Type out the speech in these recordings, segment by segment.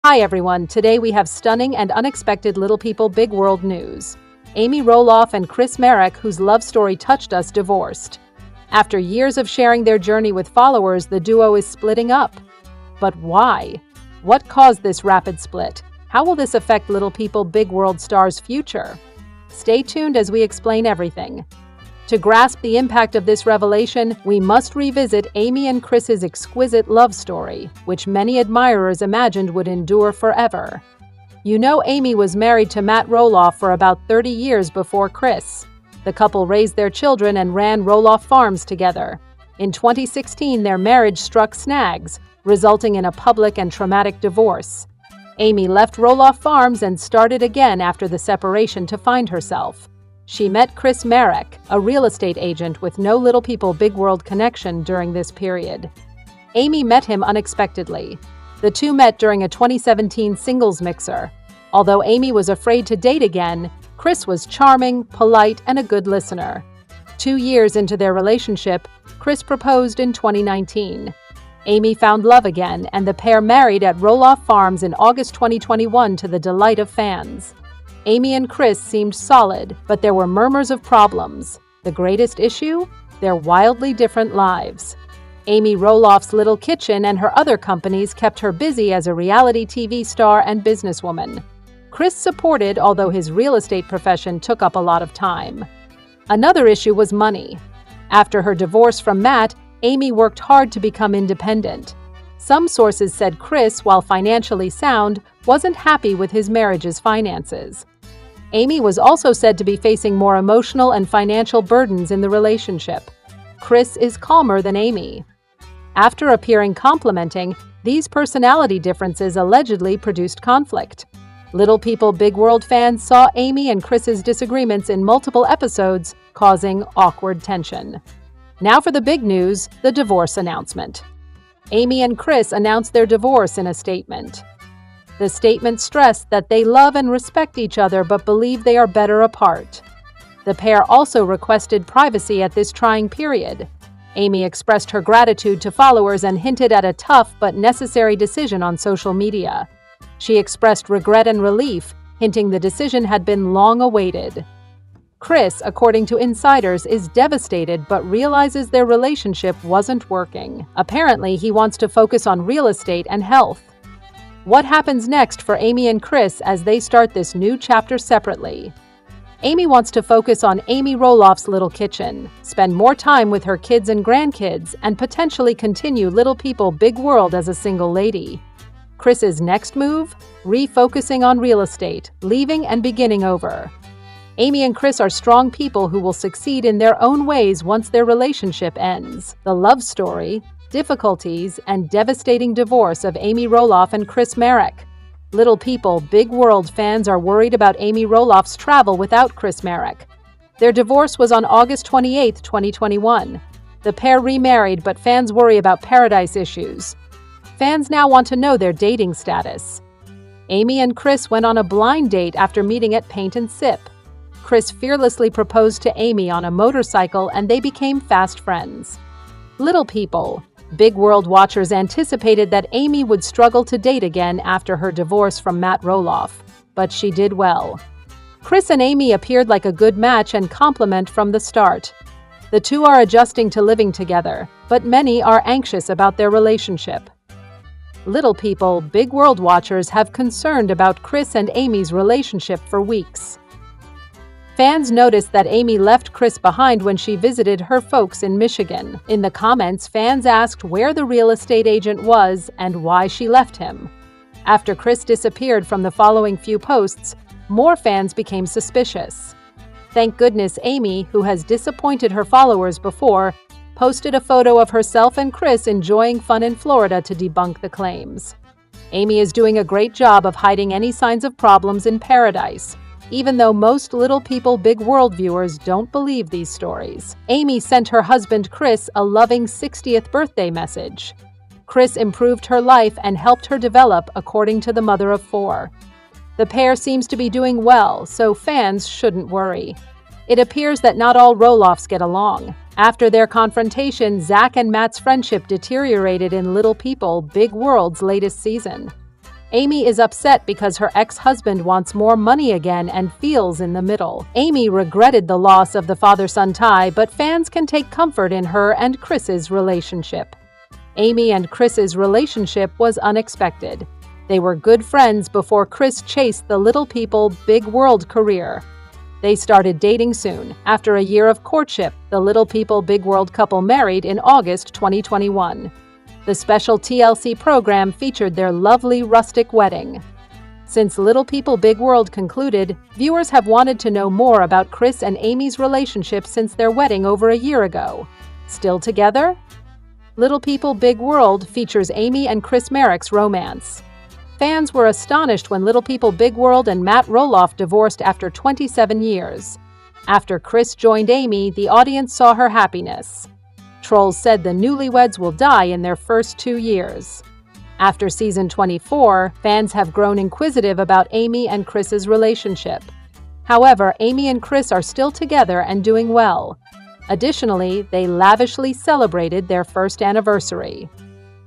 Hi everyone, today we have stunning and unexpected Little People Big World news. Amy Roloff and Chris Marek, whose love story touched us, divorced. After years of sharing their journey with followers, the duo is splitting up. But why? What caused this rapid split? How will this affect Little People Big World star's future? Stay tuned as we explain everything. To grasp the impact of this revelation, we must revisit Amy and Chris's exquisite love story, which many admirers imagined would endure forever. You know, Amy was married to Matt Roloff for about 30 years before Chris. The couple raised their children and ran Roloff Farms together. In 2016, their marriage struck snags, resulting in a public and traumatic divorce. Amy left Roloff Farms and started again after the separation to find herself. She met Chris Marek, a real estate agent with no Little People Big World connection during this period. Amy met him unexpectedly. The two met during a 2017 singles mixer. Although Amy was afraid to date again, Chris was charming, polite, and a good listener. 2 years into their relationship, Chris proposed in 2019. Amy found love again, and the pair married at Roloff Farms in August 2021 to the delight of fans. Amy and Chris seemed solid, but there were murmurs of problems. The greatest issue? Their wildly different lives. Amy Roloff's Little Kitchen and her other companies kept her busy as a reality TV star and businesswoman. Chris supported, although his real estate profession took up a lot of time. Another issue was money. After her divorce from Matt, Amy worked hard to become independent. Some sources said Chris, while financially sound, wasn't happy with his marriage's finances. Amy was also said to be facing more emotional and financial burdens in the relationship. Chris is calmer than Amy. After appearing complimenting, these personality differences allegedly produced conflict. Little People Big World fans saw Amy and Chris's disagreements in multiple episodes, causing awkward tension. Now for the big news, the divorce announcement. Amy and Chris announced their divorce in a statement. The statement stressed that they love and respect each other but believe they are better apart. The pair also requested privacy at this trying period. Amy expressed her gratitude to followers and hinted at a tough but necessary decision on social media. She expressed regret and relief, hinting the decision had been long awaited. Chris, according to insiders, is devastated but realizes their relationship wasn't working. Apparently, he wants to focus on real estate and health. What happens next for Amy and Chris as they start this new chapter separately? Amy wants to focus on Amy Roloff's Little Kitchen, spend more time with her kids and grandkids, and potentially continue Little People Big World as a single lady. Chris's next move? Refocusing on real estate, leaving and beginning over. Amy and Chris are strong people who will succeed in their own ways once their relationship ends. The love story, difficulties, and devastating divorce of Amy Roloff and Chris Marek. Little People Big World fans are worried about Amy Roloff's travel without Chris Marek. Their divorce was on August 28, 2021. The pair remarried, but fans worry about paradise issues. Fans now want to know their dating status. Amy and Chris went on a blind date after meeting at Paint and Sip. Chris fearlessly proposed to Amy on a motorcycle and they became fast friends. Little People Big World watchers anticipated that Amy would struggle to date again after her divorce from Matt Roloff, but she did well. Chris and Amy appeared like a good match and complement from the start. The two are adjusting to living together, but many are anxious about their relationship. Little People Big World watchers have concerned about Chris and Amy's relationship for weeks. Fans noticed that Amy left Chris behind when she visited her folks in Michigan. In the comments, fans asked where the real estate agent was and why she left him. After Chris disappeared from the following few posts, more fans became suspicious. Thank goodness Amy, who has disappointed her followers before, posted a photo of herself and Chris enjoying fun in Florida to debunk the claims. Amy is doing a great job of hiding any signs of problems in paradise. Even though most Little People Big World viewers don't believe these stories. Amy sent her husband Chris a loving 60th birthday message. Chris improved her life and helped her develop, according to the mother of 4. The pair seems to be doing well, so fans shouldn't worry. It appears that not all Roloffs get along. After their confrontation, Zach and Matt's friendship deteriorated in Little People Big World's latest season. Amy is upset because her ex-husband wants more money again and feels in the middle. Amy regretted the loss of the father-son tie, but fans can take comfort in her and Chris's relationship. Amy and Chris's relationship was unexpected. They were good friends before Chris chased the Little People, Big World career. They started dating soon. After a year of courtship, the Little People, Big World couple married in August 2021. The special TLC program featured their lovely rustic wedding. Since Little People, Big World concluded, viewers have wanted to know more about Chris and Amy's relationship since their wedding over a year ago. Still together? Little People, Big World features Amy and Chris Marek's romance. Fans were astonished when Little People, Big World and Matt Roloff divorced after 27 years. After Chris joined Amy, the audience saw her happiness. Trolls said the newlyweds will die in their first 2 years. After season 24, fans have grown inquisitive about Amy and Chris's relationship. However, Amy and Chris are still together and doing well. Additionally, they lavishly celebrated their first anniversary.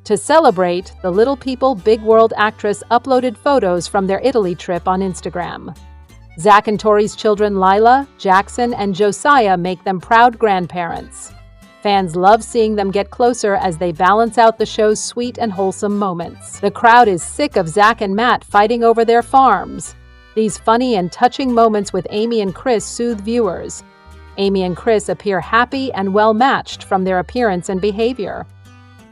To celebrate, the Little People, Big World actress uploaded photos from their Italy trip on Instagram. Zach and Tori's children Lila, Jackson, and Josiah make them proud grandparents. Fans love seeing them get closer as they balance out the show's sweet and wholesome moments. The crowd is sick of Zach and Matt fighting over their farms. These funny and touching moments with Amy and Chris soothe viewers. Amy and Chris appear happy and well-matched from their appearance and behavior.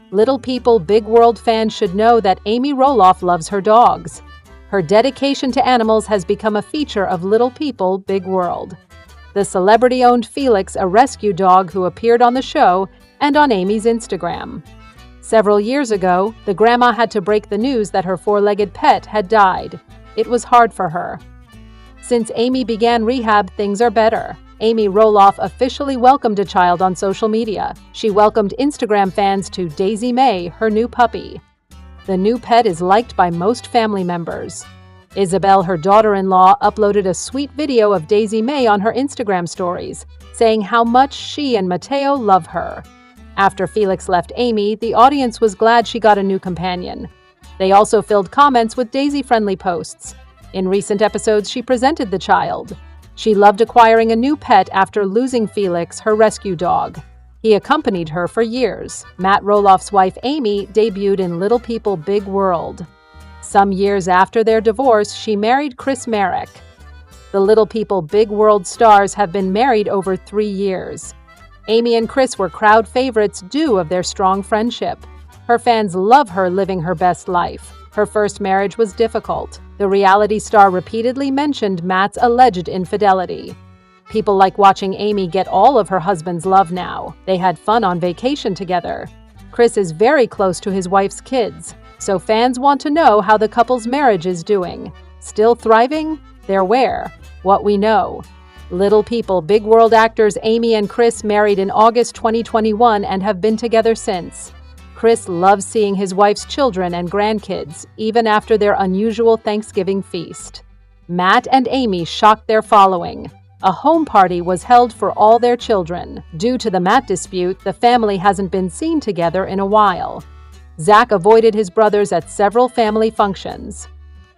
Little People, Big World fans should know that Amy Roloff loves her dogs. Her dedication to animals has become a feature of Little People, Big World. The celebrity-owned Felix, a rescue dog who appeared on the show and on Amy's Instagram. Several years ago, the grandma had to break the news that her four-legged pet had died. It was hard for her. Since Amy began rehab, things are better. Amy Roloff officially welcomed a child on social media. She welcomed Instagram fans to Daisy May, her new puppy. The new pet is liked by most family members. Isabel, her daughter-in-law, uploaded a sweet video of Daisy May on her Instagram stories, saying how much she and Mateo love her. After Felix left Amy, the audience was glad she got a new companion. They also filled comments with Daisy-friendly posts. In recent episodes, she presented the child. She loved acquiring a new pet after losing Felix, her rescue dog. He accompanied her for years. Matt Roloff's wife Amy debuted in Little People, Big World. Some years after their divorce, she married Chris Marek. The Little People, Big World stars have been married over 3 years. Amy and Chris were crowd favorites due of their strong friendship. Her fans love her living her best life. Her first marriage was difficult. The reality star repeatedly mentioned Matt's alleged infidelity. People like watching Amy get all of her husband's love now. They had fun on vacation together. Chris is very close to his wife's kids, so fans want to know how the couple's marriage is doing. Still thriving? They're where? What we know. Little People, Big World actors Amy and Chris married in August 2021 and have been together since. Chris loves seeing his wife's children and grandkids, even after their unusual Thanksgiving feast. Matt and Amy shocked their following. A home party was held for all their children. Due to the Matt dispute, the family hasn't been seen together in a while. Zach avoided his brothers at several family functions.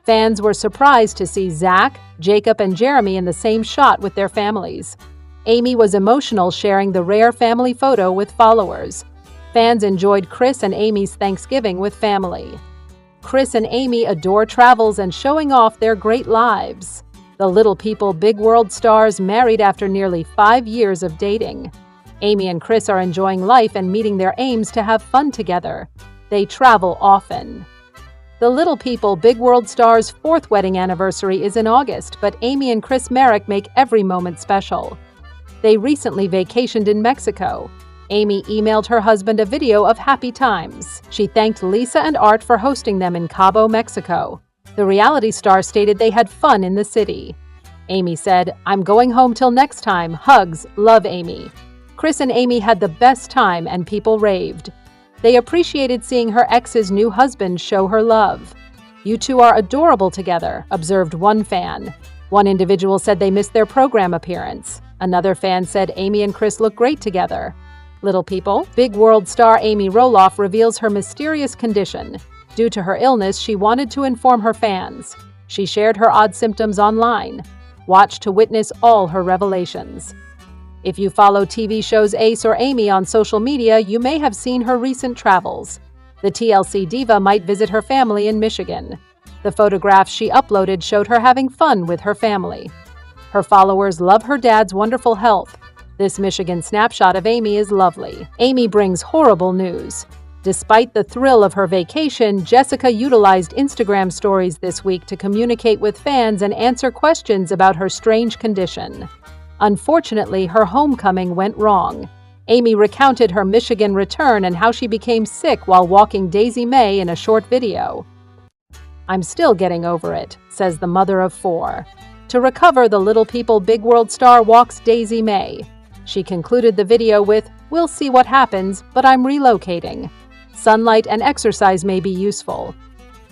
Fans were surprised to see Zach, Jacob, and Jeremy in the same shot with their families. Amy was emotional sharing the rare family photo with followers. Fans enjoyed Chris and Amy's Thanksgiving with family. Chris and Amy adore travels and showing off their great lives. The Little People, Big World stars married after nearly 5 years of dating. Amy and Chris are enjoying life and meeting their aims to have fun together. They travel often. The Little People, Big World stars' 4th wedding anniversary is in August, but Amy and Chris Marek make every moment special. They recently vacationed in Mexico. Amy emailed her husband a video of happy times. She thanked Lisa and Art for hosting them in Cabo, Mexico. The reality star stated they had fun in the city. Amy said, "I'm going home till next time. Hugs. Love, Amy." Chris and Amy had the best time and people raved. They appreciated seeing her ex's new husband show her love. "You two are adorable together," observed one fan. One individual said they missed their program appearance. Another fan said Amy and Chris look great together. Little People, Big World star Amy Roloff reveals her mysterious condition. Due to her illness, she wanted to inform her fans. She shared her odd symptoms online. Watch to witness all her revelations. If you follow TV shows Ace or Amy on social media, you may have seen her recent travels. The TLC diva might visit her family in Michigan. The photographs she uploaded showed her having fun with her family. Her followers love her dad's wonderful health. This Michigan snapshot of Amy is lovely. Amy brings horrible news. Despite the thrill of her vacation, Jessica utilized Instagram stories this week to communicate with fans and answer questions about her strange condition. Unfortunately, her homecoming went wrong. Amy recounted her Michigan return and how she became sick while walking Daisy May in a short video. "I'm still getting over it," says the mother of 4. To recover, the Little People Big World star walks Daisy May. She concluded the video with, "We'll see what happens, but I'm relocating. Sunlight and exercise may be useful."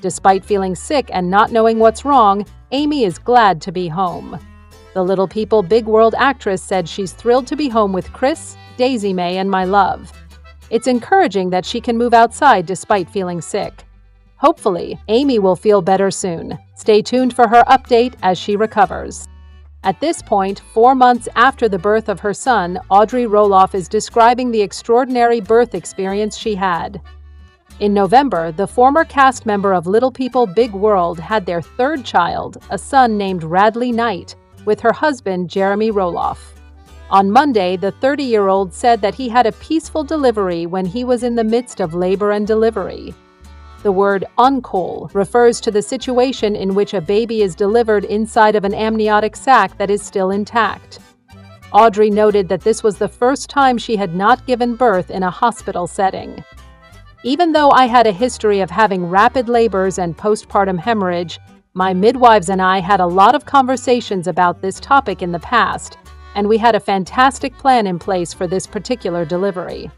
Despite feeling sick and not knowing what's wrong, Amy is glad to be home. The Little People Big World actress said she's thrilled to be home with Chris, Daisy May, and my love. It's encouraging that she can move outside despite feeling sick. Hopefully, Amy will feel better soon. Stay tuned for her update as she recovers. At this point, 4 months after the birth of her son, Audrey Roloff is describing the extraordinary birth experience she had. In November, the former cast member of Little People Big World had their 3rd child, a son named Radley Knight, with her husband, Jeremy Roloff. On Monday, the 30-year-old said that he had a peaceful delivery when he was in the midst of labor and delivery. The word "uncol" refers to the situation in which a baby is delivered inside of an amniotic sac that is still intact. Audrey noted that this was the first time she had not given birth in a hospital setting. "Even though I had a history of having rapid labors and postpartum hemorrhage, my midwives and I had a lot of conversations about this topic in the past, and we had a fantastic plan in place for this particular delivery.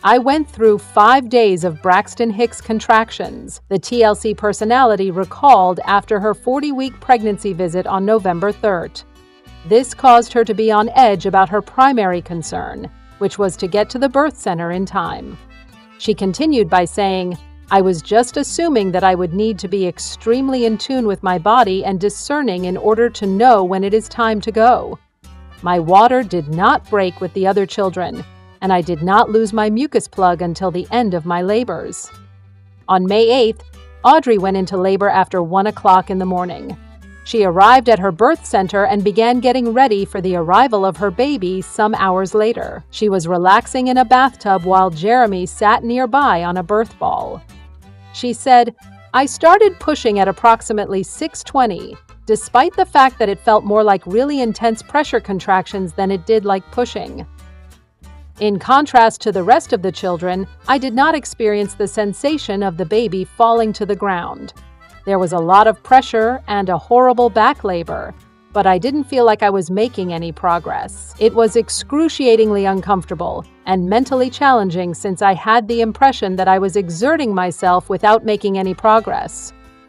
I went through 5 days of Braxton Hicks contractions," the TLC personality recalled after her 40-week pregnancy visit on November 3rd. This caused her to be on edge about her primary concern, which was to get to the birth center in time. She continued by saying, "I was just assuming that I would need to be extremely in tune with my body and discerning in order to know when it is time to go. My water did not break with the other children, and I did not lose my mucus plug until the end of my labors." On May 8th, Audrey went into labor after 1 o'clock in the morning. She arrived at her birth center and began getting ready for the arrival of her baby some hours later. She was relaxing in a bathtub while Jeremy sat nearby on a birth ball. She said, "I started pushing at approximately 6:20, despite the fact that it felt more like really intense pressure contractions than it did like pushing. In contrast to the rest of the children, I did not experience the sensation of the baby falling to the ground. There was a lot of pressure and a horrible back labor, but I didn't feel like I was making any progress. It was excruciatingly uncomfortable and mentally challenging since I had the impression that I was exerting myself without making any progress."